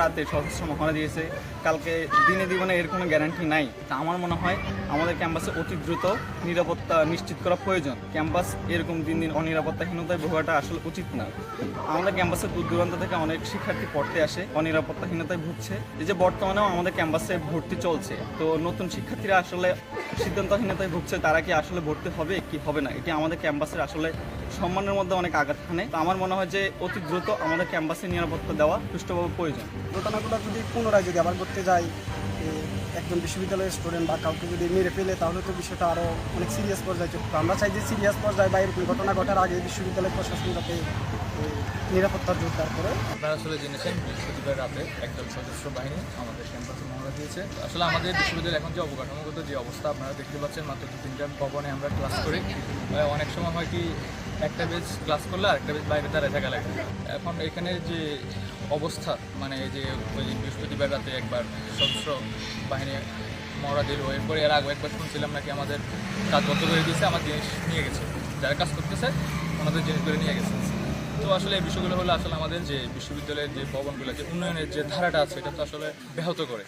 রাতে সশস্ত্র মহড়া দিয়েছে, কালকে দিনে দিবনে এর কোনো গ্যারান্টি নাই। তা আমার মনে হয় আমাদের ক্যাম্পাসে অতি দ্রুত নিরাপত্তা নিশ্চিত করা প্রয়োজন। ক্যাম্পাস এরকম দিন দিন অনিরাপত্তাহীনতায় ভোগাটা আসলে উচিত না। আমাদের ক্যাম্পাসে দূর দূরান্ত থেকে অনেক শিক্ষার্থী পড়তে আসে, অনিরাপত্তাহীনতায় ভুগছে। এই যে বর্তমানেও আমাদের ক্যাম্পাসে ভর্তি চলছে, তো নতুন শিক্ষার্থীরা আসলে সিদ্ধান্তহীনতায় ভুগছে, তারা কি আসলে ভর্তি হবে কি হবে না, এটি আমাদের ক্যাম্পাসের আসলে সম্মানের মধ্যে অনেক আঘাত হানে। তো আমার মনে হয় যে অতি দ্রুত আমাদের ক্যাম্পাসে নিরাপত্তা দেওয়া সুষ্ঠুভাবে প্রয়োজন। ঘটনাগুলো যদি পুনরায় যদি আবার করতে যাই, একজন বিশ্ববিদ্যালয়ের স্টুডেন্ট বা কাউকে যদি মেরে ফেলে, তাহলে তো বিষয়টা আরও অনেক সিরিয়াস পর্যায়ে চলবে। তো আমরা চাই যে সিরিয়াস পর্যায়ে বা এরকম ঘটনা ঘটার আগে বিশ্ববিদ্যালয় প্রশাসন যাতে নিরাপত্তার জোরদার করে। আপনারা আসলে জেনেছেন বৃহস্পতিবার রাতে একদল সশস্ত্র বাহিনী আমাদের ক্যাম্পাসে মহড়া দিয়েছে। আসলে আমাদের বিশ্ববিদ্যালয়ের এখন যে অবকাঠামোগত যে অবস্থা আপনারা দেখতে পাচ্ছেন, মাত্র 2-3টা ভবনে আমরা ক্লাস করি। অনেক সময় হয় কি একটা বেঞ্চ ক্লাস করলে আরেকটা বেঞ্চ বাইরে দাঁড়ায় থাকা লাগে। এখন এখানে যে অবস্থা, মানে যে ওই বৃহস্পতিবার রাতে একবার সশস্ত্র বাহিনী মহড়া দিল, এরপরে এর আগে একবার শুনছিলাম নাকি আমাদের কাজ বন্ধ করে দিয়েছে, আমার জিনিস নিয়ে গেছে, যারা কাজ করতেছে ওনাদের জিনিসগুলো নিয়ে গেছে। তো আসলে এই বিষয়গুলো হলো আসলে আমাদের যে বিশ্ববিদ্যালয়ের যে ভবনগুলো, যে উন্নয়নের যে ধারাটা আছে, এটা তো আসলে ব্যাহত করে।